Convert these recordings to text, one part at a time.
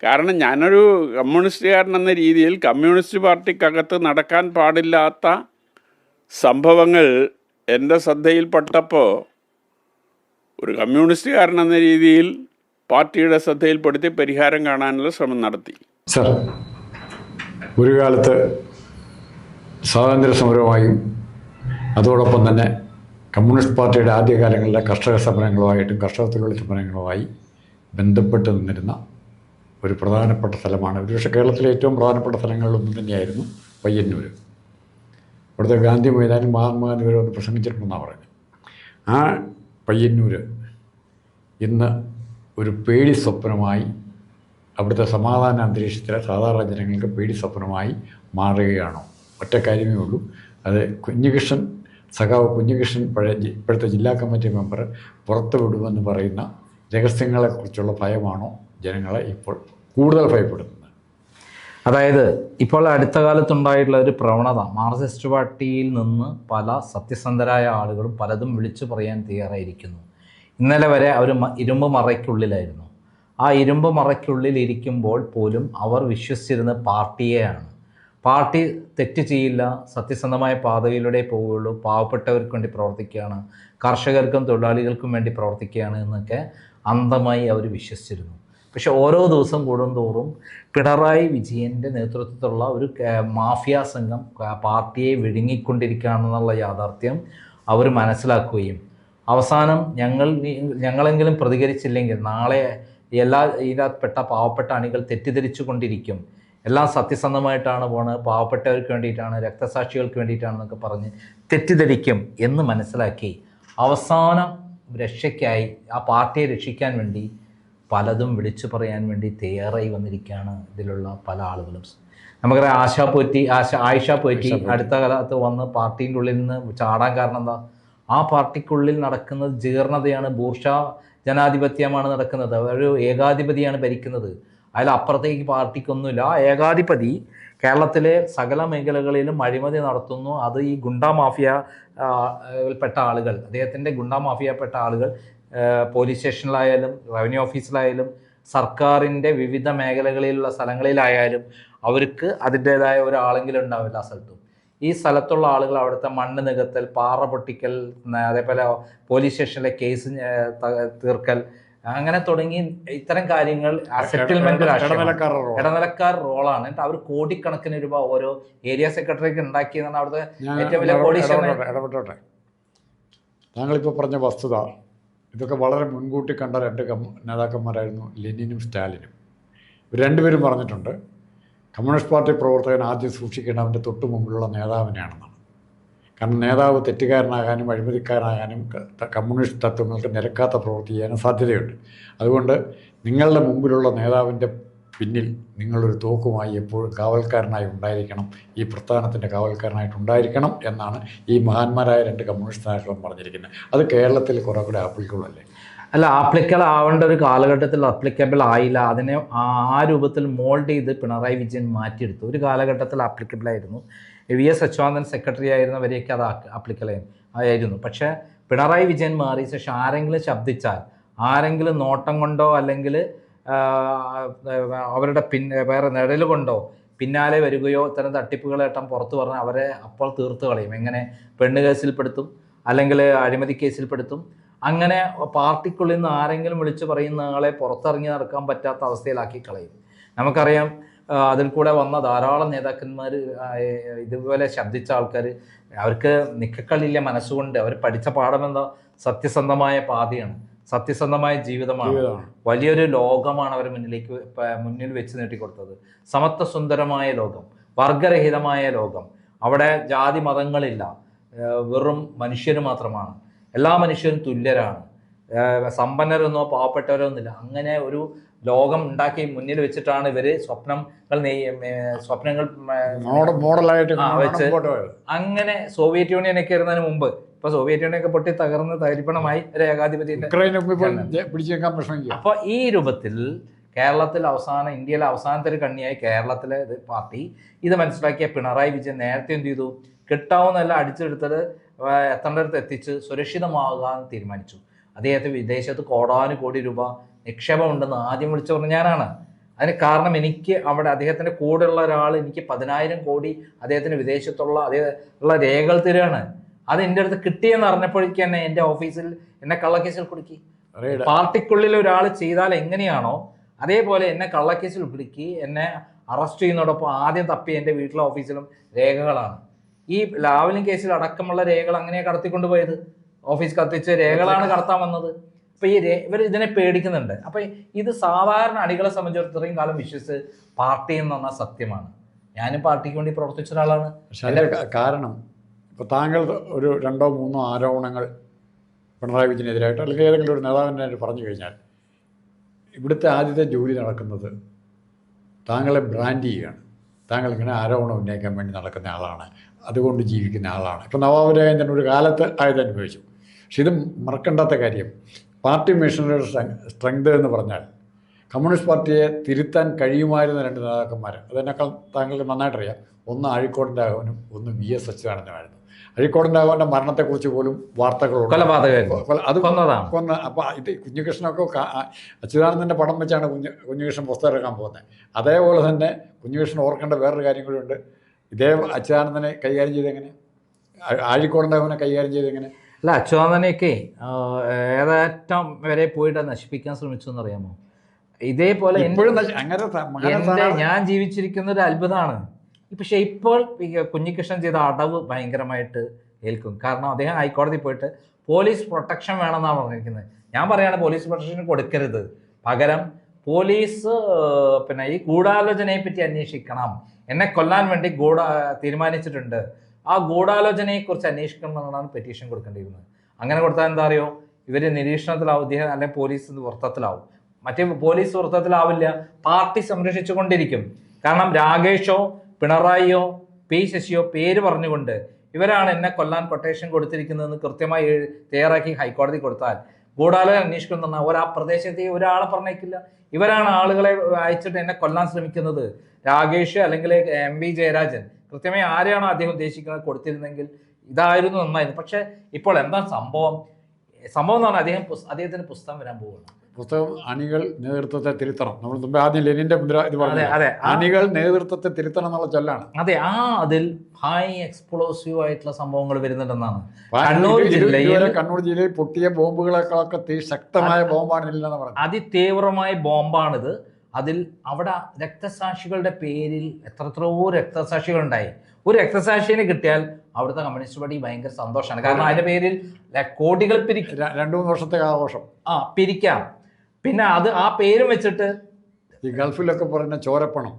കാരണം ഞാനൊരു കമ്മ്യൂണിസ്റ്റുകാരൻ എന്ന രീതിയിൽ കമ്മ്യൂണിസ്റ്റ് പാർട്ടിക്കകത്ത് നടക്കാൻ പാടില്ലാത്ത സംഭവങ്ങൾ എൻ്റെ ശ്രദ്ധയിൽപ്പെട്ടപ്പോൾ ഒരു കമ്മ്യൂണിസ്റ്റുകാരൻ എന്ന രീതിയിൽ പാർട്ടിയുടെ ശ്രദ്ധയിൽപ്പെടുത്തി പരിഹാരം കാണാനുള്ള ശ്രമം നടത്തി. സർ, ഒരു കാലത്ത് സ്വാതന്ത്ര്യ സമരവുമായും അതോടൊപ്പം തന്നെ കമ്മ്യൂണിസ്റ്റ് പാർട്ടിയുടെ ആദ്യകാലങ്ങളിലെ കർഷക സമരങ്ങളുമായിട്ടും കർഷക തൊഴിലാളി സമരങ്ങളുമായി ബന്ധപ്പെട്ട് നിന്നിരുന്ന ഒരു പ്രധാനപ്പെട്ട സ്ഥലമാണ്. ഒരുപക്ഷെ കേരളത്തിലെ ഏറ്റവും പ്രധാനപ്പെട്ട സ്ഥലങ്ങളിലൊന്നും തന്നെയായിരുന്നു പയ്യന്നൂർ. ഇവിടുത്തെ ഗാന്ധി മൈതാനം മഹാത്മാഗാന്ധി വരെ ഒന്ന് പ്രസംഗിച്ചിട്ടുണ്ടെന്നാണ് പറയുന്നത്. ആ പയ്യന്നൂർ ഇന്ന് ഒരു പേടി സ്വപ്നമായി, അവിടുത്തെ സമാധാന അന്തരീക്ഷത്തിലെ സാധാരണ ജനങ്ങൾക്ക് പേടി സ്വപ്നമായി മാറുകയാണോ? ഒറ്റ കാര്യമേ ഉള്ളൂ, അത് കുഞ്ഞികൃഷ്ണൻ സഖാവ് കുഞ്ഞികൃഷ്ണൻ ഇപ്പോഴത്തെ ജില്ലാ കമ്മിറ്റി മെമ്പർ പുറത്തു വിടുമെന്ന് പറയുന്ന രഹസ്യങ്ങളെക്കുറിച്ചുള്ള ഭയമാണോ ജനങ്ങളെ ഇപ്പോൾ കൂടുതൽ ഭയപ്പെടുന്നത്? അതായത് ഇപ്പോൾ അടുത്ത കാലത്തുണ്ടായിട്ടുള്ള ഒരു പ്രവണത, മാർക്സിസ്റ്റ് പാർട്ടിയിൽ നിന്ന് പല സത്യസന്ധരായ ആളുകളും പലതും വിളിച്ചു പറയാൻ തയ്യാറായിരിക്കുന്നു. ഇന്നലെ വരെ അവർ ഇരുമ്പ് മറയ്ക്കുള്ളിലായിരുന്നു. ആ ഇരുമ്പ് മറയ്ക്കുള്ളിൽ ഇരിക്കുമ്പോൾ പോലും അവർ വിശ്വസിച്ചിരുന്ന പാർട്ടിയെയാണ്. പാർട്ടി തെറ്റ് ചെയ്യില്ല, സത്യസന്ധമായ പാതയിലൂടെ പോവുകയുള്ളൂ, പാവപ്പെട്ടവർക്ക് വേണ്ടി പ്രവർത്തിക്കുകയാണ്, കർഷകർക്കും തൊഴിലാളികൾക്കും വേണ്ടി പ്രവർത്തിക്കുകയാണ് എന്നൊക്കെ അന്ധമായി അവർ വിശ്വസിച്ചിരുന്നു. പക്ഷെ ഓരോ ദിവസം കൂടുന്തോറും പിണറായി വിജയൻ്റെ നേതൃത്വത്തിലുള്ള ഒരു മാഫിയ സംഘം പാർട്ടിയെ വിഴുങ്ങിക്കൊണ്ടിരിക്കുകയാണെന്നുള്ള യാഥാർത്ഥ്യം അവർ മനസ്സിലാക്കുകയും അവസാനം ഞങ്ങളെങ്കിലും പ്രതികരിച്ചില്ലെങ്കിൽ നാളെ എല്ലാ ഇതിൽപ്പെട്ട പാവപ്പെട്ട അണികൾ തെറ്റിദ്ധരിച്ചു കൊണ്ടിരിക്കും, എല്ലാം സത്യസന്ധമായിട്ടാണ് പോണത്, പാവപ്പെട്ടവർക്ക് വേണ്ടിയിട്ടാണ്, രക്തസാക്ഷികൾക്ക് വേണ്ടിയിട്ടാണെന്നൊക്കെ പറഞ്ഞ് തെറ്റിദ്ധരിക്കും എന്ന് മനസ്സിലാക്കി അവസാനം രക്ഷയ്ക്കായി ആ പാർട്ടിയെ രക്ഷിക്കാൻ വേണ്ടി പലതും വിളിച്ചു പറയാൻ വേണ്ടി തയ്യാറായി വന്നിരിക്കുകയാണ് ഇതിലുള്ള പല ആളുകളും. നമുക്കറിയാം ആയിഷ പോറ്റി അടുത്ത കാലത്ത് വന്ന് പാർട്ടീൻ്റെ ഉള്ളിൽ നിന്ന് ചാടാൻ കാരണം എന്താ? ആ പാർട്ടിക്കുള്ളിൽ നടക്കുന്നത് ജീർണതയാണ്, ബൂർഷാ ജനാധിപത്യമാണ് നടക്കുന്നത്, ഒരു ഏകാധിപതിയാണ് ഭരിക്കുന്നത്. അതിലപ്പുറത്തേക്ക് പാർട്ടിക്കൊന്നുമില്ല. ആ ഏകാധിപതി കേരളത്തിലെ സകല മേഖലകളിലും അഴിമതി നടത്തുന്നു. അത് ഈ ഗുണ്ടാ മാഫിയ പെട്ട ആളുകൾ, അദ്ദേഹത്തിൻ്റെ ഗുണ്ടാ മാഫിയപ്പെട്ട ആളുകൾ പോലീസ് സ്റ്റേഷനിലായാലും റവന്യൂ ഓഫീസിലായാലും സർക്കാരിൻ്റെ വിവിധ മേഖലകളിലുള്ള സ്ഥലങ്ങളിലായാലും അവർക്ക് അതിൻ്റേതായ ഒരാളെങ്കിലും ഉണ്ടാവില്ല ആ സ്ഥലത്തും. ഈ സ്ഥലത്തുള്ള ആളുകൾ അവിടുത്തെ മണ്ണ് നികത്തൽ, പാറ പൊട്ടിക്കൽ, അതേപോലെ പോലീസ് സ്റ്റേഷനിലെ കേസ് തീർക്കൽ, അങ്ങനെ തുടങ്ങി ഇത്തരം കാര്യങ്ങൾ സെറ്റിൽമെന്റ് ഇടനിലക്കാർ റോളാണ്. എന്നിട്ട് അവർ കോടിക്കണക്കിന് രൂപ ഓരോ ഏരിയ സെക്രട്ടറിക്ക് ഉണ്ടാക്കിയതാണ് അവിടുത്തെ ഏറ്റവും വലിയ ഇടപെട്ടോട്ടെ. താങ്കളിപ്പോൾ പറഞ്ഞ വസ്തുത ഇതൊക്കെ വളരെ മുൻകൂട്ടി കണ്ട രണ്ട് നേതാക്കന്മാരായിരുന്നു ലെനിനും സ്റ്റാലിനും. ഇവർ രണ്ടുപേരും പറഞ്ഞിട്ടുണ്ട് കമ്മ്യൂണിസ്റ്റ് പാർട്ടി പ്രവർത്തകൻ ആദ്യം സൂക്ഷിക്കേണ്ട അവൻ്റെ തൊട്ടു മുമ്പിലുള്ള നേതാവിനെയാണെന്നാണ്. കാരണം നേതാവ് തെറ്റുകാരനാകാനും അഴിമതിക്കാരനാകാനും കമ്മ്യൂണിസ്റ്റ് തത്വങ്ങൾക്ക് നിരക്കാത്ത പ്രവൃത്തി ചെയ്യാനും സാധ്യതയുണ്ട്. അതുകൊണ്ട് നിങ്ങളുടെ മുമ്പിലുള്ള നേതാവിൻ്റെ പിന്നിൽ നിങ്ങളൊരു തോക്കുമായി എപ്പോഴും കാവൽക്കാരനായി ഉണ്ടായിരിക്കണം, ഈ പ്രസ്ഥാനത്തിൻ്റെ കാവൽക്കാരനായിട്ട് ഉണ്ടായിരിക്കണം എന്നാണ് ഈ മഹാന്മാരായ രണ്ട് കമ്മ്യൂണിസ്റ്റ് നേതാക്കളും പറഞ്ഞിരിക്കുന്നത്. അത് കേരളത്തിൽ കുറെ കൂടെ ആപ്ലിക്കബിൾ അല്ലേ? അല്ല, ആപ്ലിക്കബിൾ ആവേണ്ട ഒരു കാലഘട്ടത്തിൽ ആപ്ലിക്കബിൾ ആയില്ല. അതിനെ ആ രൂപത്തിൽ മോൾഡ് ചെയ്ത് പിണറായി വിജയൻ മാറ്റിയെടുത്തു. ഒരു കാലഘട്ടത്തിൽ ആപ്ലിക്കബിൾ ആയിരുന്നു. VS അച്യുതാനന്ദൻ സെക്രട്ടറി ആയിരുന്നവരെയൊക്കെ അത് ആപ്ലിക്കബിൾ ആയിരുന്നു. പക്ഷേ പിണറായി വിജയൻ മാറിയ ശേഷം ആരെങ്കിലും ശബ്ദിച്ചാൽ, ആരെങ്കിലും നോട്ടം കൊണ്ടോ അല്ലെങ്കിൽ അവരുടെ വേറെ നിഴൽ കൊണ്ടോ പിന്നാലെ വരികയോ ഇത്തരം തട്ടിപ്പുകളേട്ടം പുറത്തു പറഞ്ഞാൽ അവരെ അപ്പോൾ തീർത്ത് കളയും. എങ്ങനെ? പെണ്ണ് കേസിൽപ്പെടുത്തും, അല്ലെങ്കിൽ അഴിമതി കേസിൽപ്പെടുത്തും. അങ്ങനെ പാർട്ടിക്കുള്ളിൽ നിന്ന് ആരെങ്കിലും വിളിച്ചു പറയുന്ന ആളെ പുറത്തിറങ്ങി നടക്കാൻ പറ്റാത്ത അവസ്ഥയിലാക്കി കളയും. നമുക്കറിയാം, അതിൽ കൂടെ വന്ന ധാരാളം നേതാക്കന്മാർ, ഇതുപോലെ ശബ്ദിച്ച ആൾക്കാർ, അവർക്ക് നിക്കക്കളില്ല മനസ്സുകൊണ്ട്. അവർ പഠിച്ച പാഠമെന്താ? സത്യസന്ധമായ പാതയാണ്, സത്യസന്ധമായ ജീവിതമാണ്, വലിയൊരു ലോകമാണ് അവർ മുന്നിൽ വെച്ച് നീട്ടിക്കൊടുത്തത്. സമത്വസുന്ദരമായ ലോകം, വർഗരഹിതമായ ലോകം, അവിടെ ജാതി മതങ്ങളില്ല, വെറും മനുഷ്യർ മാത്രമാണ്, എല്ലാ മനുഷ്യരും തുല്യരാണ്, സമ്പന്നരെന്നോ പാവപ്പെട്ടവരോ ഒന്നുമില്ല. അങ്ങനെ ഒരു ലോകം ഉണ്ടാക്കി മുന്നിൽ വെച്ചിട്ടാണ് ഇവര് സ്വപ്നങ്ങൾ മോഡലായിട്ട് വെച്ച് അങ്ങനെ സോവിയറ്റ് യൂണിയനൊക്കെ ഇരുന്നതിന് മുമ്പ്, ഇപ്പൊ സോവിയറ്റ് യൂണിയനൊക്കെ പൊട്ടി തകർന്ന് തരിപ്പണമായി ഒരു ഏകാധിപത്യത്തിന്റെ. അപ്പൊ ഈ രൂപത്തിൽ കേരളത്തിൽ ഇന്ത്യയിലെ അവസാനത്തെ ഒരു കണ്ണിയായി കേരളത്തിലെ പാർട്ടി ഇത് മനസ്സിലാക്കിയ പിണറായി വിജയൻ നേരത്തെ എന്ത് ചെയ്തു? കിട്ടാവുന്നതല്ല അടിച്ചെടുത്തത് എത്തേണ്ടടുത്ത് എത്തിച്ച് സുരക്ഷിതമാകാൻ തീരുമാനിച്ചു. അദ്ദേഹത്തെ വിദേശത്ത് കോടാനുകോടി രൂപ നിക്ഷേപമുണ്ടെന്ന് ആദ്യം വിളിച്ചു പറഞ്ഞ ഞാനാണ്. അതിന് കാരണം എനിക്ക് അവിടെ അദ്ദേഹത്തിൻ്റെ കൂടെയുള്ള ഒരാൾ എനിക്ക് 10,000 കോടി അദ്ദേഹത്തിന് വിദേശത്തുള്ള ഉള്ള രേഖകൾ തരികയാണ്. അത് എൻ്റെ അടുത്ത് കിട്ടിയെന്ന് അറിഞ്ഞപ്പോഴേക്ക് തന്നെ എൻ്റെ ഓഫീസിൽ എന്നെ കള്ളക്കേസിൽ കുടുക്കി. പാർട്ടിക്കുള്ളിൽ ഒരാൾ ചെയ്താൽ എങ്ങനെയാണോ അതേപോലെ എന്നെ കള്ളക്കേസിൽ കുടുക്കി എന്നെ അറസ്റ്റ് ചെയ്യുന്നതോടൊപ്പം ആദ്യം തപ്പി എൻ്റെ വീട്ടിലെ ഓഫീസിലും രേഖകളാണ്. ഈ ലാവലിൻ കേസിൽ അടക്കമുള്ള രേഖകൾ അങ്ങനെയാണ് കടത്തിക്കൊണ്ടുപോയത്. ഓഫീസ് കത്തിച്ച് രേഖകളാണ് കടത്താൻ വന്നത്. അപ്പൊ ഇവർ ഇതിനെ പേടിക്കുന്നുണ്ട്. അപ്പൊ ഇത് സാധാരണ അണികളെ സംബന്ധിച്ചിടത്തോളം ഇത്രയും കാലം വിശ്വസിച്ച് പാർട്ടി എന്ന് പറഞ്ഞാൽ സത്യമാണ്. ഞാനും പാർട്ടിക്ക് വേണ്ടി പ്രവർത്തിച്ച ഒരാളാണ്. കാരണം ഇപ്പോൾ താങ്കൾ ഒരു 2 or 3 ആരോപണങ്ങൾ പിണറായി വിജയനെതിരായിട്ട് അല്ലെങ്കിൽ ഏതെങ്കിലും ഒരു നേതാവിനായിട്ട് പറഞ്ഞു കഴിഞ്ഞാൽ ഇവിടുത്തെ ആദ്യത്തെ ജോലി നടക്കുന്നത് താങ്കളെ ബ്രാൻഡ് ചെയ്യുകയാണ്. താങ്കൾ ഇങ്ങനെ ആരോപണം ഉന്നയിക്കാൻ വേണ്ടി നടക്കുന്ന ആളാണ്, അതുകൊണ്ട് ജീവിക്കുന്ന ആളാണ്. ഇപ്പം നവാബ് രാജേന്ദ്രൻ ഒരു കാലത്ത് ആയത് അനുഭവിച്ചു. പക്ഷെ ഇത് മറക്കേണ്ടാത്ത കാര്യം, പാർട്ടി മിഷനറിയുടെ സ്ട്രെങ്ത് എന്ന് പറഞ്ഞാൽ കമ്മ്യൂണിസ്റ്റ് പാർട്ടിയെ തിരുത്താൻ കഴിയുമായിരുന്ന 2 നേതാക്കന്മാർ, അതിനേക്കാൾ താങ്കൾക്ക് നന്നായിട്ടറിയാം. ഒന്ന് അഴീക്കോടിൻ്റെ രാഘവനും, ഒന്ന് VS അച്യുതാനന്ദനുമായിരുന്നു. അഴീക്കോടിൻ്റെ രാഘവൻ്റെ മരണത്തെക്കുറിച്ച് പോലും വാർത്തകളുണ്ട്. അത് കൊന്ന. അപ്പോൾ ഇത് കുഞ്ഞികൃഷ്ണനൊക്കെ അച്യുതാനന്ദൻ്റെ പടം വെച്ചാണ് കുഞ്ഞികൃഷ്ണൻ പുസ്തകം ഇറക്കാൻ പോകുന്നത്. അതേപോലെ തന്നെ കുഞ്ഞികൃഷ്ണൻ ഓർക്കേണ്ട വേറൊരു കാര്യം കൂടി ഉണ്ട്. ഇതേ അച്യുതാനന്ദനെ കൈകാര്യം ചെയ്തെങ്ങനെ, അഴീക്കോടിൻ്റെ രാഘവനെ കൈകാര്യം ചെയ്തെങ്ങനെ? അല്ല, അച്യുതാനന്ദനെയൊക്കെ ഏതറ്റം വരെ പോയിട്ട് നശിപ്പിക്കാൻ ശ്രമിച്ചു എന്നറിയാമോ? ഇതേപോലെ ഞാൻ ജീവിച്ചിരിക്കുന്ന ഒരു അത്ഭുതമാണ്. പക്ഷേ ഇപ്പോൾ കുഞ്ഞികൃഷ്ണൻ ചെയ്ത അടവ് ഭയങ്കരമായിട്ട് ഏൽക്കും. കാരണം അദ്ദേഹം ഹൈക്കോടതി പോയിട്ട് പോലീസ് പ്രൊട്ടക്ഷൻ വേണമെന്നാണ് പറഞ്ഞിരിക്കുന്നത്. ഞാൻ പറയുകയാണ് പോലീസ് പ്രൊട്ടക്ഷൻ കൊടുക്കരുത്, പകരം പോലീസ് ഈ ഗൂഢാലോചനയെ പറ്റി അന്വേഷിക്കണം, എന്നെ കൊല്ലാൻ വേണ്ടി തീരുമാനിച്ചിട്ടുണ്ട്, ആ ഗൂഢാലോചനയെക്കുറിച്ച് അന്വേഷിക്കണം എന്നുള്ളതാണ് പെറ്റീഷൻ കൊടുക്കേണ്ടിയിരുന്നത്. അങ്ങനെ കൊടുത്താൽ എന്താ അറിയോ, ഇവർ നിരീക്ഷണത്തിലാവും, ഇദ്ദേഹം അല്ലെങ്കിൽ പോലീസ് വൃത്തത്തിലാവും. മറ്റേ പോലീസ് വൃത്തത്തിലാവില്ല, പാർട്ടി സംരക്ഷിച്ചുകൊണ്ടിരിക്കും. കാരണം രാകേഷോ പിണറായിയോ P ശശിയോ പേര് പറഞ്ഞുകൊണ്ട് ഇവരാണ് എന്നെ കൊല്ലാൻ കൊട്ടേഷൻ കൊടുത്തിരിക്കുന്നതെന്ന് കൃത്യമായി തയ്യാറാക്കി ഹൈക്കോടതി കൊടുത്താൽ ഗൂഢാലോചന അന്വേഷിക്കുന്ന ആ പ്രദേശത്തെ ഒരാളെ പറഞ്ഞേക്കില്ല. ഇവരാണ് ആളുകളെ അയച്ചിട്ട് എന്നെ കൊല്ലാൻ ശ്രമിക്കുന്നത്. രാകേഷ് അല്ലെങ്കിൽ MV ജയരാജൻ കൃത്യമായി ആരെയാണോ അദ്ദേഹം ഉദ്ദേശിക്കുന്നത് കൊടുത്തിരുന്നെങ്കിൽ ഇതായിരുന്നു നന്നായിരുന്നു. പക്ഷെ ഇപ്പോൾ എന്താണ് സംഭവം എന്ന് പറഞ്ഞാൽ അദ്ദേഹത്തിന് പുസ്തകം വരാൻ പോവുകയാണ്. പുസ്തകം അണികൾ നേതൃത്വത്തെ തിരുത്തണം. നമ്മൾ മുമ്പ് ആദ്യം ലെനിന്റെ ഇത് പറഞ്ഞു, അണികൾ നേതൃത്വത്തെ തിരുത്തണം എന്നുള്ള ചൊല്ലാണ്. അതെ, അതിൽ ഹൈ എക്സ്പ്ലോസീവ് ആയിട്ടുള്ള സംഭവങ്ങൾ വരുന്നുണ്ടെന്നാണ്. കണ്ണൂർ ജില്ലയിൽ പൊട്ടിയ ബോംബുകളെക്കാളൊക്കെ ശക്തമായ ബോംബാണ് ഇല്ലെന്ന് പറഞ്ഞു. അതിതീവ്രമായ ബോംബാണിത്. അതിൽ അവിടെ രക്തസാക്ഷികളുടെ പേരിൽ എത്രയോ രക്തസാക്ഷികളുണ്ടായി. ഒരു രക്തസാക്ഷിനെ കിട്ടിയാൽ അവിടുത്തെ കമ്മ്യൂണിസ്റ്റ് പാർട്ടി ഭയങ്കര സന്തോഷമാണ്. കാരണം അതിന്റെ പേരിൽ കോടികൾ 2-3 വർഷത്തെ ആഘോഷം പിരിക്കാം. പിന്നെ ആ പേരും വെച്ചിട്ട് ഈ ഗൾഫിലൊക്കെ പറയുന്ന ചോരപ്പണം,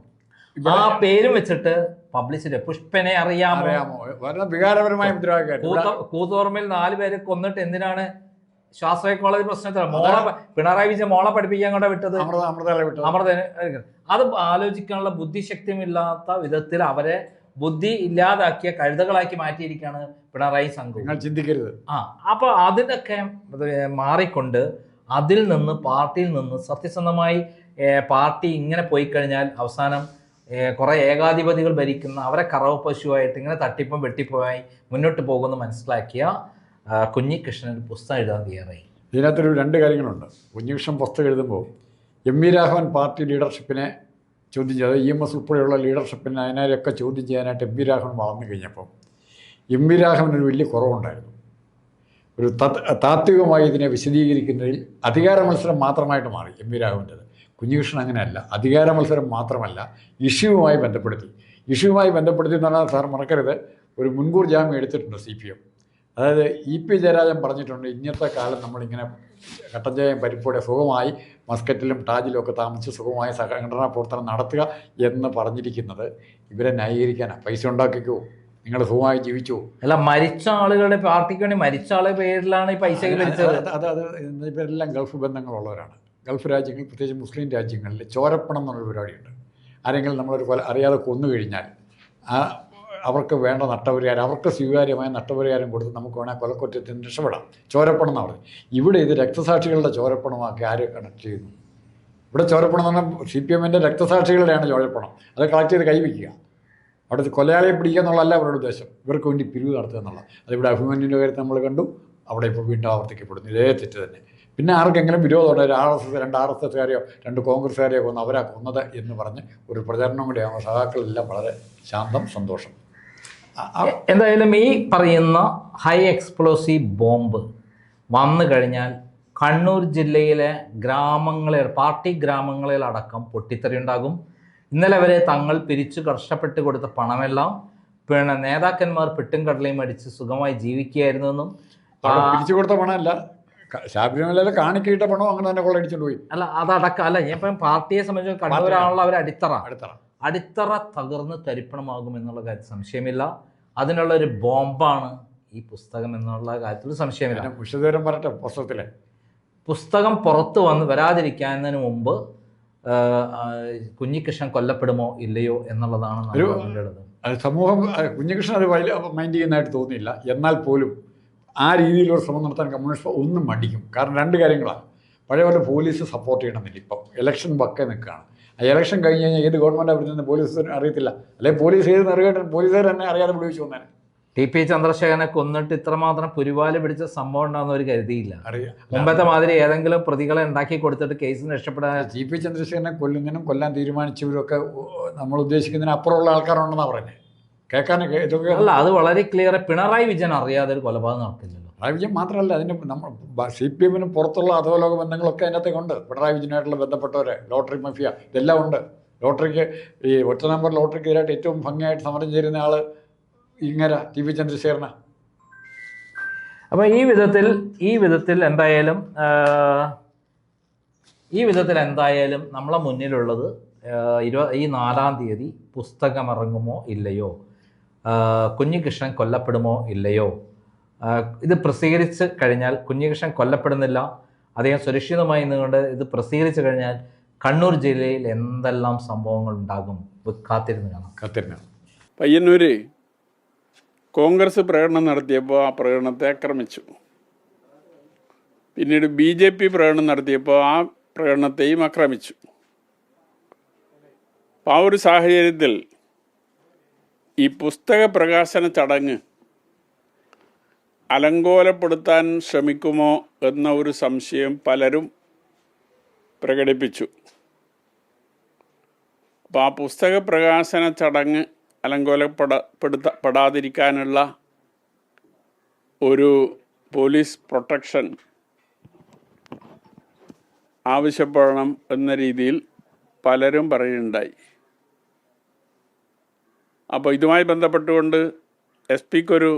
ആ പേരും വെച്ചിട്ട് പബ്ലിസിറ്റി. പുഷ്പനെ അറിയാമോ? വളരെ വികാരപരമായ കൂത്തോർമയിൽ 4 പേരെ കൊന്നിട്ട് എന്തിനാണ് ശാസ്ത്രീയ കോളേജ് പ്രശ്നത്തിൽ പിണറായി വിജയൻ മോളെ പഠിപ്പിക്കാൻ കൂടെ വിട്ടത്? അമൃത. അത് ആലോചിക്കാനുള്ള ബുദ്ധിശക്തിയുമില്ലാത്ത വിധത്തിൽ അവരെ ബുദ്ധി ഇല്ലാതാക്കിയ കഴുതകളാക്കി മാറ്റിയിരിക്കുകയാണ് പിണറായി സംഘം. ചിന്തിക്കരുത്. അപ്പൊ അതിനൊക്കെ മാറിക്കൊണ്ട് പാർട്ടിയിൽ നിന്ന് സത്യസന്ധമായി പാർട്ടി ഇങ്ങനെ പോയി കഴിഞ്ഞാൽ അവസാനം കുറെ ഏകാധിപതികൾ ഭരിക്കുന്ന അവരെ കറവ് പശുവായിട്ട് ഇങ്ങനെ തട്ടിപ്പും വെട്ടിപ്പോയി മുന്നോട്ട് പോകുമെന്ന് മനസ്സിലാക്കിയ കുഞ്ഞികൃഷ്ണൻ ഒരു പുസ്തകം എഴുതാൻ തയ്യാറായി. ഇതിനകത്തൊരു 2 കാര്യങ്ങളുണ്ട്. കുഞ്ഞികൃഷ്ണൻ പുസ്തകം എഴുതുമ്പോൾ MV രാഘവൻ പാർട്ടി ലീഡർഷിപ്പിനെ ചോദ്യം ചെയ്ത് EMS ഉൾപ്പെടെയുള്ള ലീഡർഷിപ്പിനെ അതിനൊക്കെ ചോദ്യം ചെയ്യാനായിട്ട് MV രാഘവൻ വളർന്നു കഴിഞ്ഞപ്പോൾ MV രാഘവൻ ഒരു വലിയ കുറവുണ്ടായിരുന്നു. ഒരു താത്വികമായി ഇതിനെ വിശദീകരിക്കുന്നതിൽ അധികാര മത്സരം മാത്രമായിട്ട് മാറി MV രാഘവൻ്റെത്. കുഞ്ഞികൃഷ്ണൻ അങ്ങനെയല്ല, അധികാര മത്സരം മാത്രമല്ല, ഇഷ്യൂവുമായി ബന്ധപ്പെടുത്തി എന്ന് പറഞ്ഞാൽ സാർ മറക്കരുത്, ഒരു മുൻകൂർ ജാമ്യം എടുത്തിട്ടുണ്ട് CPM. അതായത് EP ജയരാജൻ പറഞ്ഞിട്ടുണ്ട്, ഇന്നത്തെ കാലം നമ്മളിങ്ങനെ കട്ടൻ ചായയും പരിപ്പോടെ സുഖമായി മസ്കറ്റിലും ടാജിലും ഒക്കെ താമസിച്ച് സുഖമായ സംഘടനാ പ്രവർത്തനം നടത്തുക എന്ന് പറഞ്ഞിരിക്കുന്നത് ഇവരെ ന്യായീകരിക്കാനാണ്. പൈസ ഉണ്ടാക്കിക്കോ, നിങ്ങൾ സുഖമായി ജീവിച്ചു. അല്ല, മരിച്ച ആളുകളുടെ പാർട്ടിക്ക് വേണ്ടി മരിച്ച ആളുടെ പേരിലാണ് ഈ പൈസ അത് ഇവരെല്ലാം ഗൾഫ് ബന്ധങ്ങളുള്ളവരാണ്. ഗൾഫ് രാജ്യങ്ങൾ, പ്രത്യേകിച്ച് മുസ്ലിം രാജ്യങ്ങളിൽ ചോരപ്പണം എന്നുള്ളൊരു പരിപാടിയുണ്ട്. ആരെങ്കിലും നമ്മളൊരു അറിയാതെ കൊന്നു കഴിഞ്ഞാൽ അവർക്ക് വേണ്ട നഷ്ടപരിഹാരം, അവർക്ക് സ്വീകാര്യമായ നഷ്ടപരിഹാരം കൊടുത്ത് നമുക്ക് വേണമെങ്കിൽ കൊലക്കുറ്റത്തിന് രക്ഷപ്പെടാം. ചോരപ്പണം എന്നാണ് പറയുന്നത്. ഇവിടെ ഇത് രക്തസാക്ഷികളുടെ ചോരപ്പണമാക്കി ആര് കണക്ട് ചെയ്യുന്നു? ഇവിടെ ചോരപ്പണം എന്ന് പറഞ്ഞാൽ CPMൻ്റെ രക്തസാക്ഷികളുടെയാണ് ചോരപ്പണം. അത് കളക്ട് ചെയ്ത് കൈവയ്ക്കുക. അവിടെ കൊലയാളിയെ പിടിക്കുക എന്നുള്ളതല്ല അവരുടെ ഉദ്ദേശം, ഇവർക്ക് വേണ്ടി പിരിവ് നടത്തുക എന്നുള്ളത്. അതിവിടെ അഭിമന്യുവിൻ്റെ കാര്യത്തിൽ നമ്മൾ കണ്ടു, അവിടെ ഇപ്പോൾ വീണ്ടും ആവർത്തിക്കപ്പെടുന്നു ഇതേ തെറ്റ് തന്നെ. പിന്നെ ആർക്കെങ്കിലും വിരോധമുണ്ട്, ഒരു RSS, 2 RSSകാരെയോ 2 കോൺഗ്രസ്സുകാരെയോ കൊന്ന് അവരാ കൊന്നത് എന്ന് പറഞ്ഞ് ഒരു പ്രചരണം കൂടിയാകുമ്പോൾ സഖാക്കളെല്ലാം വളരെ ശാന്തം, സന്തോഷം. എന്തായാലും ഈ പറയുന്ന ഹൈ എക്സ്പ്ലോസീവ് ബോംബ് വന്നു കഴിഞ്ഞാൽ കണ്ണൂർ ജില്ലയിലെ ഗ്രാമങ്ങളിൽ, പാർട്ടി ഗ്രാമങ്ങളിലടക്കം പൊട്ടിത്തെറി ഉണ്ടാകും. ഇന്നലെ വരെ തങ്ങൾ പിരിച്ചു കഷ്ടപ്പെട്ട് കൊടുത്ത പണമെല്ലാം പിന്നെ നേതാക്കന്മാർ പെട്ടും കടലയും അടിച്ച് സുഖമായി ജീവിക്കുകയായിരുന്നെന്നും, പിരിച്ചു കൊടുത്ത പണമല്ല, ശബരിമലയിലെ കാണിക്കിട്ട പണം അങ്ങനെ തന്നെ കൊള്ളയടിച്ചുകൊണ്ട് പോയി. അല്ല അതടക്കം അല്ല, ഞാൻ ഇപ്പം പാർട്ടിയെ സംബന്ധിച്ച് കണ്ണൂരാണല്ലോ അവർ അടിത്തറ തകർന്ന് തരിപ്പണമാകും എന്നുള്ള കാര്യത്തിൽ സംശയമില്ല. അതിനുള്ള ഒരു ബോംബാണ് ഈ പുസ്തകം എന്നുള്ള കാര്യത്തിൽ സംശയമില്ല. വിശദീകരണം പറയട്ടെ. പുസ്തകം പുറത്തു വരാതിരിക്കുന്നതിന് മുമ്പ് കുഞ്ഞികൃഷ്ണൻ കൊല്ലപ്പെടുമോ ഇല്ലയോ എന്നുള്ളതാണ് നമ്മളുള്ളത്. സമൂഹം കുഞ്ഞികൃഷ്ണൻ അത് വലിയ മൈൻഡ് ചെയ്യുന്നതായിട്ട് തോന്നിയില്ല. എന്നാൽ പോലും ആ രീതിയിലുള്ള ശ്രമം നടത്താൻ കമ്മ്യൂണിസ്റ്റ് ഒന്നും മടിക്കും. കാരണം 2 കാര്യങ്ങളാണ്. പഴയ പോലെ പോലീസ് സപ്പോർട്ട് ചെയ്യണമെന്നില്ല. ഇപ്പം ഇലക്ഷൻ പക്കെ നിൽക്കുകയാണ്. ആ ഇലക്ഷൻ കഴിഞ്ഞ് കഴിഞ്ഞാൽ ഏത് ഗവൺമെൻറ് അവിടെ നിന്ന് പോലീസിന് അറിയത്തില്ല. അല്ലെങ്കിൽ പോലീസ് ഏത് നിറകേട്ടൻ പോലീസുകാർ തന്നെ അറിയാതെ വിളിച്ചു വന്നേനെ. TP ചന്ദ്രശേഖരനെ കൊന്നിട്ട് ഇത്രമാത്രം പുരിവാല് പിടിച്ച സംഭവം ഉണ്ടാകുന്ന ഒരു കരുതിയില്ല. മുമ്പത്തെ മാതിരി ഏതെങ്കിലും പ്രതികളെ ഉണ്ടാക്കി കൊടുത്തിട്ട് കേസിന് രക്ഷപ്പെടാൻ TP ചന്ദ്രശേഖരനെ കൊല്ലാൻ തീരുമാനിച്ചവരൊക്കെ നമ്മൾ ഉദ്ദേശിക്കുന്നതിന് അപ്പുറമുള്ള ആൾക്കാരുണ്ടെന്നാണ് പറയുന്നത്. കേൾക്കാനൊക്കെ ഇതൊക്കെ അല്ല, അത് വളരെ ക്ലിയർ. പിണറായി വിജയൻ അറിയാതെ ഒരു കൊലപാതകം നടത്തില്ലല്ലോ. പിണറായി വിജയൻ മാത്രമല്ല, അതിന് നമ്മൾ CPM പുറത്തുള്ള അധോലോക ബന്ധങ്ങളൊക്കെ അതിനകത്തേക്ക് ഉണ്ട്. പിണറായി വിജയനായിട്ടുള്ള ബന്ധപ്പെട്ടവരെ, ലോട്ടറി മഫിയ, ഇതെല്ലാം ഉണ്ട്. ലോട്ടറിക്ക് ഈ ഒറ്റ നമ്പർ ലോട്ടറിക്കെതിരായിട്ട് ഏറ്റവും ഭംഗിയായിട്ട് സമരം ചേരുന്ന ആൾ ഇങ്ങനെ TP ചന്ദ്രശേഖരനാ. അപ്പോൾ ഈ വിധത്തിൽ എന്തായാലും നമ്മളെ മുന്നിലുള്ളത് ഈ 4-ാം തീയതി പുസ്തകം ഇറങ്ങുമോ ഇല്ലയോ, കുഞ്ഞികൃഷ്ണൻ കൊല്ലപ്പെടുമോ ഇല്ലയോ. ഇത് പ്രസിദ്ധീകരിച്ച് കഴിഞ്ഞാൽ കുഞ്ഞികൃഷ്ണൻ കൊല്ലപ്പെടുന്നില്ല, അദ്ദേഹം സുരക്ഷിതമായി നിന്നുകൊണ്ട് ഇത് പ്രസിദ്ധീകരിച്ചു കഴിഞ്ഞാൽ കണ്ണൂർ ജില്ലയിൽ എന്തെല്ലാം സംഭവങ്ങൾ ഉണ്ടാകും കാത്തിരുന്ന് കാണാം. പയ്യന്നൂര് കോൺഗ്രസ് പ്രകടനം നടത്തിയപ്പോൾ ആ പ്രകടനത്തെ ആക്രമിച്ചു. പിന്നീട് BJP പ്രകടനം നടത്തിയപ്പോൾ ആ പ്രകടനത്തെയും ആക്രമിച്ചു. അപ്പോൾ ആ ഒരു സാഹചര്യത്തിൽ ഈ പുസ്തക പ്രകാശന ചടങ്ങ് അലങ്കോലപ്പെടുത്താൻ ശ്രമിക്കുമോ എന്ന ഒരു സംശയം പലരും പ്രകടിപ്പിച്ചു. അപ്പോൾ ആ പുസ്തക പ്രകാശന ചടങ്ങ് അലങ്കോലപ്പെടാതിരിക്കാനുള്ള ഒരു പോലീസ് പ്രൊട്ടക്ഷൻ ആവശ്യപ്പെടണം എന്ന രീതിയിൽ പലരും പറയുകയുണ്ടായി. അപ്പോൾ ഇതുമായി ബന്ധപ്പെട്ടുകൊണ്ട് SP-ക്കൊരു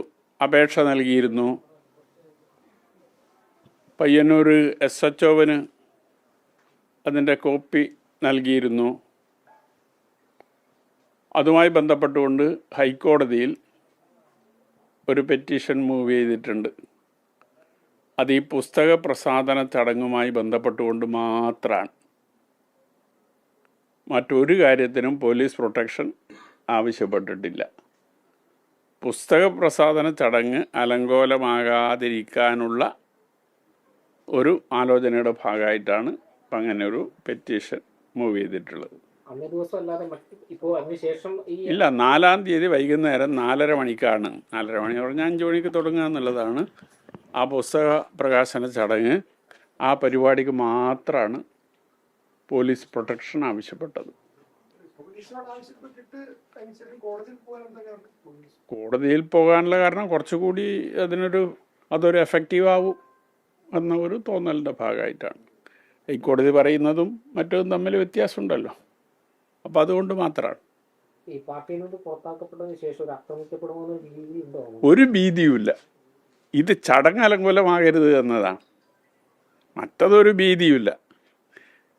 അപേക്ഷ നൽകിയിരുന്നു. പയ്യന്നൂർ SHO-വിന് അതിൻ്റെ കോപ്പി നൽകിയിരുന്നു. അതുമായി ബന്ധപ്പെട്ടുകൊണ്ട് ഹൈക്കോടതിയിൽ ഒരു പെറ്റീഷൻ മൂവ് ചെയ്തിട്ടുണ്ട്. അത് ഈ പുസ്തക പ്രസാധന ചടങ്ങുമായി ബന്ധപ്പെട്ടുകൊണ്ട് മാത്രമാണ്. മറ്റൊരു കാര്യത്തിനും പോലീസ് പ്രൊട്ടക്ഷൻ ആവശ്യപ്പെട്ടിട്ടില്ല. പുസ്തക പ്രസാധന ചടങ്ങ് അലങ്കോലമാകാതിരിക്കാനുള്ള ഒരു ആലോചനയുടെ ഭാഗമായിട്ടാണ് അങ്ങനെ ഒരു പെറ്റീഷൻ മൂവ് ചെയ്തിട്ടുള്ളത്. ഇല്ല, 4-ാം തീയതി വൈകുന്നേരം 4:30 മണിക്കാണ്. 4:30 മണി പറഞ്ഞാൽ 5 മണിക്ക് തുടങ്ങുക എന്നുള്ളതാണ് ആ പുസ്തക പ്രകാശന ചടങ്ങ്. ആ പരിപാടിക്ക് മാത്രമാണ് പോലീസ് പ്രൊട്ടക്ഷൻ ആവശ്യപ്പെട്ടത്. കോടതിയിൽ പോകാനുള്ള കാരണം കുറച്ചുകൂടി അതൊരു എഫക്റ്റീവ് ആവും എന്ന ഒരു തോന്നലിൻ്റെ ഭാഗമായിട്ടാണ്. ഹൈക്കോടതി പറയുന്നതും മറ്റതും തമ്മിൽ വ്യത്യാസമുണ്ടല്ലോ. അപ്പോൾ അതുകൊണ്ട് മാത്രമാണ്. ഒരു ഭീതിയുമില്ല. ഇത് ചടങ്ങ് അലങ്കോലമാകരുത് എന്നതാണ്. മറ്റതൊരു ഭീതിയുമില്ല.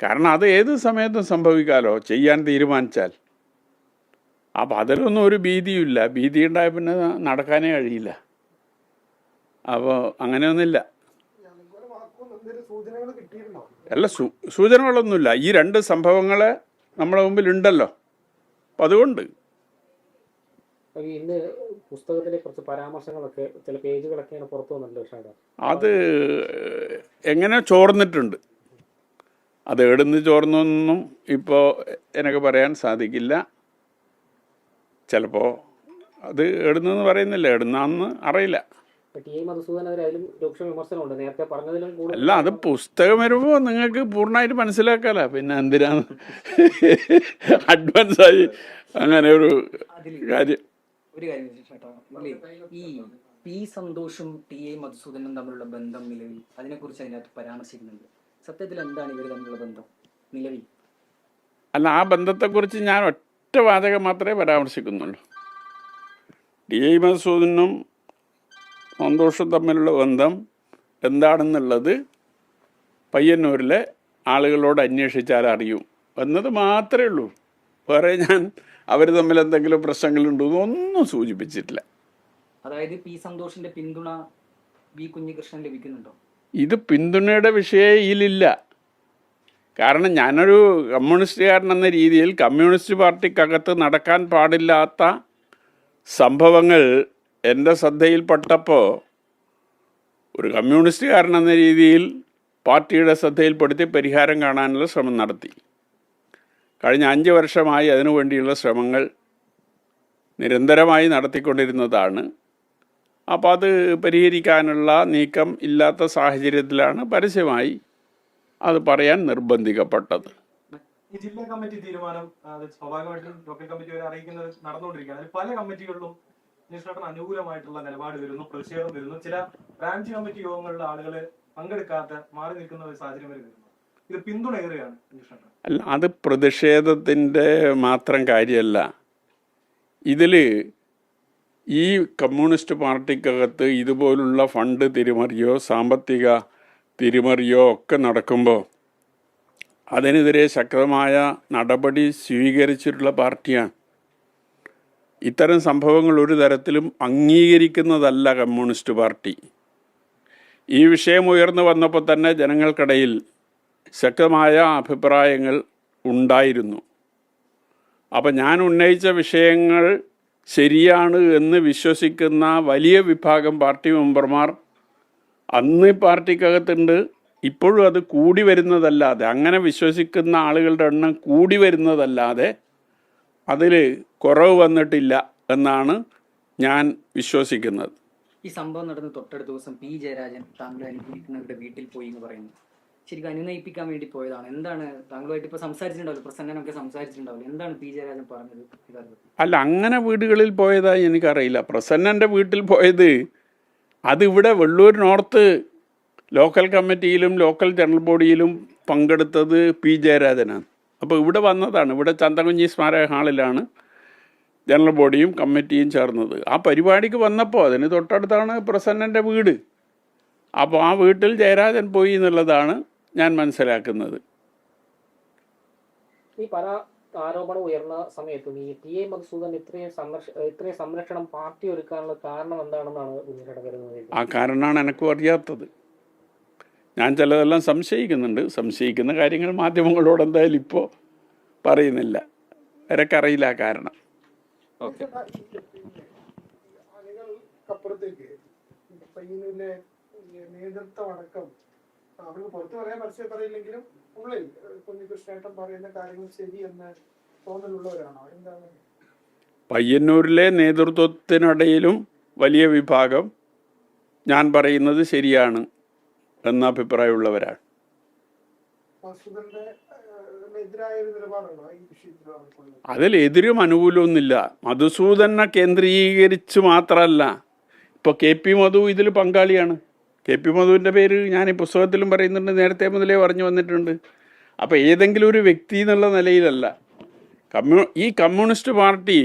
കാരണം അത് ഏത് സമയത്തും സംഭവിക്കാമല്ലോ, ചെയ്യാൻ തീരുമാനിച്ചാൽ. അപ്പം അതിലൊന്നും ഒരു ഭീതിയുമില്ല. ഭീതി ഉണ്ടായ പിന്നെ നടക്കാനേ കഴിയില്ല. അപ്പോൾ അങ്ങനെയൊന്നുമില്ല. അല്ല, സൂചനകളൊന്നുമില്ല. ഈ 2 സംഭവങ്ങൾ നമ്മുടെ മുമ്പിലുണ്ടല്ലോ. അപ്പം അതുകൊണ്ട് ഇന്ന് പുസ്തകത്തിലെ കുറച്ച് പരാമർശങ്ങളൊക്കെ ചില പേജുകളൊക്കെയാണ് പുറത്തു വന്നല്ലോ. അത് എങ്ങനെ ചോർന്നിട്ടുണ്ട്. അത് എവിടുന്ന് ചോർന്നൊന്നും ഇപ്പോൾ എനിക്ക് പറയാൻ സാധിക്കില്ല. ചിലപ്പോൾ അത് എവിടുന്നെന്ന് പറയുന്നില്ല, എവിടുന്നാന്ന് അറിയില്ല. ടി ഐ മധുസൂദനെതിരെ അതിലും രൂക്ഷ വിമർശനമുണ്ട്, നേരത്തെ പറഞ്ഞതിലും കൂടുതൽ. അല്ല, അത് പുസ്തകം വരുമ്പോൾ നിങ്ങൾക്ക് പൂർണ്ണമായിട്ട് മനസ്സിലാക്കാമല്ലോ, പിന്നെ എന്തിനാണ് അഡ്വാൻസായി അങ്ങനെ ഒരു കാര്യം. ഒരു കാര്യം ചേട്ടാ, ഈ പി സന്തോഷും ടി ഐ മധുസൂദനും തമ്മിലുള്ള ബന്ധം നിലവിൽ അതിനെക്കുറിച്ച് അതിനകത്ത് പരാമർശിക്കുന്നുണ്ട്. സത്യത്തിൽ എന്താണ് ഇവർ തമ്മിലുള്ള ബന്ധം നിലവിൽ? അല്ല, ആ ബന്ധത്തെക്കുറിച്ച് ഞാൻ ഒറ്റ വാചകം മാത്രമേ പരാമർശിക്കുന്നുള്ളൂ. ടി ഐ മധുസൂദനും സന്തോഷും തമ്മിലുള്ള ബന്ധം എന്താണെന്നുള്ളത് പയ്യന്നൂരിലെ ആളുകളോട് അന്വേഷിച്ചാൽ അറിയും എന്നത് മാത്രമേ ഉള്ളൂ. വേറെ ഞാൻ അവർ തമ്മിൽ എന്തെങ്കിലും പ്രശ്നങ്ങളുണ്ടോ എന്നൊന്നും സൂചിപ്പിച്ചിട്ടില്ല. അതായത് പി സന്തോഷിന്റെ പിന്തുണ വി കുഞ്ഞികൃഷ്ണൻ ലഭിക്കുന്നുണ്ടോ? ഇത് പിന്തുണയുടെ വിഷയയിലില്ല. കാരണം ഞാനൊരു കമ്മ്യൂണിസ്റ്റുകാരൻ എന്ന രീതിയിൽ കമ്മ്യൂണിസ്റ്റ് പാർട്ടിക്കകത്ത് നടക്കാൻ പാടില്ലാത്ത സംഭവങ്ങൾ എൻ്റെ ശ്രദ്ധയിൽപ്പെട്ടപ്പോൾ ഒരു കമ്മ്യൂണിസ്റ്റുകാരൻ എന്ന രീതിയിൽ പാർട്ടിയുടെ ശ്രദ്ധയിൽപ്പെടുത്തി പരിഹാരം കാണാനുള്ള ശ്രമം നടത്തി. കഴിഞ്ഞ 5 വർഷമായി അതിനു വേണ്ടിയുള്ള ശ്രമങ്ങൾ നിരന്തരമായി നടത്തിക്കൊണ്ടിരുന്നതാണ്. അപ്പോൾ അത് പരിഹരിക്കാനുള്ള നീക്കം ഇല്ലാത്ത സാഹചര്യത്തിലാണ് പരസ്യമായി അത് പറയാൻ നിർബന്ധിക്കപ്പെട്ടത്. ഈ ജില്ലാ കമ്മിറ്റി തീരുമാനം സ്വാഭാവികമായിട്ടും ലോക്കൽ കമ്മിറ്റി വരെ അറിയിക്കുന്നത് നടന്നുകൊണ്ടിരിക്കുകയാണ്. അതിൽ പല കമ്മിറ്റികളിലും നിഷ്ഠത്തിന് അനുകൂലമായിട്ടുള്ള നിലപാട് വരുന്നു, പ്രതിഷേധം വരുന്നു. ചില ബ്രാഞ്ച് കമ്മിറ്റി യോഗങ്ങളിലെ ആളുകൾ പങ്കെടുക്കാത്ത മാറി നിൽക്കുന്ന ഒരു സാഹചര്യം വരെ വരുന്നു. ഇത് പിന്തുണയേറുകയാണ് നിഷ്ഠ. അല്ല, അത് പ്രതിഷേധത്തിൻ്റെ മാത്രം കാര്യമല്ല. ഇതിൽ ഈ കമ്മ്യൂണിസ്റ്റ് പാർട്ടിക്കകത്ത് ഇതുപോലുള്ള ഫണ്ട് തിരിമറിയോ സാമ്പത്തിക തിരിമറിയോ ഒക്കെ നടക്കുമ്പോൾ അതിനെതിരെ ശക്തമായ നടപടി സ്വീകരിച്ചിട്ടുള്ള പാർട്ടിയാണ്. ഇത്തരം സംഭവങ്ങൾ ഒരു തരത്തിലും അംഗീകരിക്കുന്നതല്ല കമ്മ്യൂണിസ്റ്റ് പാർട്ടി. ഈ വിഷയം ഉയർന്നു വന്നപ്പോൾ തന്നെ ജനങ്ങൾക്കിടയിൽ ശക്തമായ അഭിപ്രായങ്ങൾ ഉണ്ടായിരുന്നു. അപ്പം ഞാൻ ഉന്നയിച്ച വിഷയങ്ങൾ ശരിയാണ് എന്ന് വിശ്വസിക്കുന്ന വലിയ വിഭാഗം പാർട്ടി മെമ്പർമാർ അന്ന് പാർട്ടിക്കകത്തുണ്ട്. ഇപ്പോഴും അത് കൂടി വരുന്നതല്ലാതെ, അങ്ങനെ വിശ്വസിക്കുന്ന ആളുകളുടെ എണ്ണം കൂടി വരുന്നതല്ലാതെ അതിൽ കുറവ് വന്നിട്ടില്ല എന്നാണ് ഞാൻ വിശ്വസിക്കുന്നത്. ഈ സംഭവം നടന്ന തൊട്ടടുത്ത ദിവസം പി ജയരാജൻ താങ്കളെ അനുകൂലിക്കുന്നവരുടെ വീട്ടിൽ പോയി എന്ന് പറയുന്നു. ശരിക്കും അനുനയിപ്പിക്കാൻ വേണ്ടി പോയതാണ്. എന്താണ് താങ്കളുമായിട്ട് ഇപ്പോൾ സംസാരിച്ചിട്ടുണ്ടാവില്ല, പ്രസന്നനൊക്കെ സംസാരിച്ചിട്ടുണ്ടാവില്ല, എന്താണ് പി ജയരാജൻ പറഞ്ഞത് യഥാർത്ഥത്തിൽ? അല്ല, അങ്ങനെ വീടുകളിൽ പോയതായി എനിക്കറിയില്ല. പ്രസന്നൻ്റെ വീട്ടിൽ പോയത് അതിവിടെ വെള്ളൂർ നോർത്ത് ലോക്കൽ കമ്മിറ്റിയിലും ലോക്കൽ ജനറൽ ബോഡിയിലും പങ്കെടുത്തത് പി ജയരാജനാണ്. അപ്പോൾ ഇവിടെ വന്നതാണ്. ഇവിടെ ചന്തകുഞ്ഞി സ്മാരക ഹാളിലാണ് ജനറൽ ബോഡിയും കമ്മിറ്റിയും ചേർന്നത്. ആ പരിപാടിക്ക് വന്നപ്പോൾ അതിന് തൊട്ടടുത്താണ് പ്രസന്നൻ്റെ വീട്. അപ്പോൾ ആ വീട്ടിൽ ജയരാജൻ പോയി എന്നുള്ളതാണ് ഞാൻ മനസ്സിലാക്കുന്നത്. ഈ പല ആരോപണം ഉയർന്ന സമയത്തും ഈ ടി ഐ മധുസൂദൻ ഇത്രയും സംരക്ഷണം പാർട്ടി ഒരുക്കാനുള്ള കാരണം എന്താണെന്നാണ് കുഞ്ഞിക്കട കരുതുന്നത്? ആ കാരണമാണ് എനിക്കും അറിയാത്തത്. ഞാൻ ചിലതെല്ലാം സംശയിക്കുന്നുണ്ട്. സംശയിക്കുന്ന കാര്യങ്ങൾ മാധ്യമങ്ങളോട് എന്തായാലും ഇപ്പോൾ പറയുന്നില്ല. അവരൊക്കറിയില്ല ആ കാരണം. ഓക്കെ. അപ്പുറത്തേക്ക് പയ്യന്നൂരിലെ നേതൃത്വം അടക്കം അവർക്ക് പുറത്തു പറയാൻ പരസ്യം പറയില്ലെങ്കിലും ഉള്ളിൽ കുഞ്ഞികൃഷ്ണേട്ടൻ പറയുന്ന കാര്യങ്ങൾ ശരിയെന്ന് തോന്നലുള്ളവരാണോ? എന്താണ്? പയ്യന്നൂരിലെ നേതൃത്വത്തിനിടയിലും വലിയ വിഭാഗം ഞാൻ പറയുന്നത് ശരിയാണ് എന്ന അഭിപ്രായമുള്ളവരാണ്. അതിലെതിരും അനുകൂലമൊന്നുമില്ല. മധുസൂദനെ കേന്ദ്രീകരിച്ച് മാത്രമല്ല, ഇപ്പോൾ കെ പി മധു ഇതിൽ പങ്കാളിയാണ്. കെ പി മധുവിൻ്റെ പേര് ഞാൻ ഈ പുസ്തകത്തിലും പറയുന്നുണ്ട്, നേരത്തെ മുതലേ പറഞ്ഞു വന്നിട്ടുണ്ട്. അപ്പോൾ ഏതെങ്കിലും ഒരു വ്യക്തി എന്നുള്ള നിലയിലല്ല. ഈ കമ്മ്യൂണിസ്റ്റ് പാർട്ടി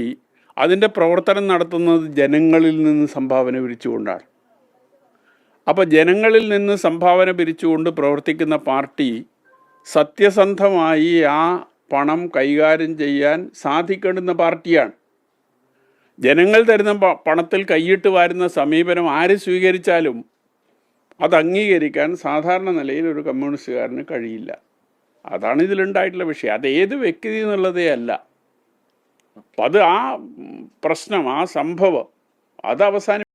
അതിൻ്റെ പ്രവർത്തനം നടത്തുന്നത് ജനങ്ങളിൽ നിന്ന് സംഭാവന പിരിച്ചുകൊണ്ടാണ്. അപ്പോൾ ജനങ്ങളിൽ നിന്ന് സംഭാവന പിരിച്ചുകൊണ്ട് പ്രവർത്തിക്കുന്ന പാർട്ടി സത്യസന്ധമായി ആ പണം കൈകാര്യം ചെയ്യാൻ സാധിക്കേണ്ടുന്ന പാർട്ടിയാണ്. ജനങ്ങൾ തരുന്ന പണത്തിൽ കൈയിട്ട് വാരുന്ന സമീപനം ആര് സ്വീകരിച്ചാലും അത് അംഗീകരിക്കാൻ സാധാരണ നിലയിൽ ഒരു കമ്മ്യൂണിസ്റ്റുകാരന് കഴിയില്ല. അതാണ് ഇതിലുണ്ടായിട്ടുള്ള വിഷയം. അത് ഏത് വ്യക്തി എന്നുള്ളതേ അല്ല. അപ്പം അത് ആ പ്രശ്നം, ആ സംഭവം അത് അവസാനം